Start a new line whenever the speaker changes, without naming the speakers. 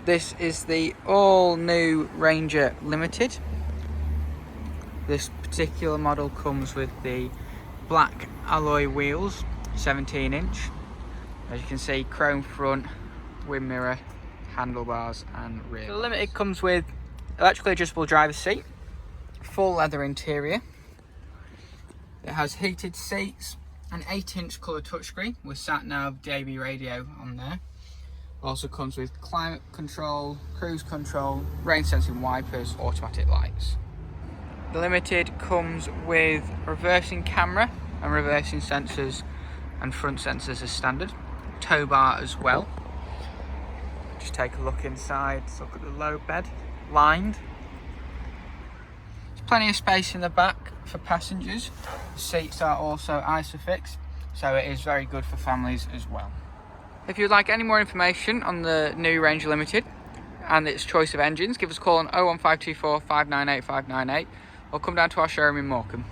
This is the all new Ranger Limited. This particular model comes with the black alloy wheels, 17 inch. As you can see, chrome front, wind mirror, handlebars and rear. The Limited comes with electrically adjustable driver's seat, full leather interior. It has heated seats, an 8-inch colour touchscreen with sat-nav DAB radio on there. Also comes with climate control, cruise control, rain sensing wipers, automatic lights. The Limited comes with reversing camera and reversing sensors and front sensors as standard. Tow bar as well. Just take a look inside, let's look at the low bed, lined. There's plenty of space in the back for passengers. The seats are also ISOFIX, so it is very good for families as well. If you'd like any more information on the new Ranger Limited and its choice of engines, give us a call on 01524 598 598 or come down to our showroom in Morecambe.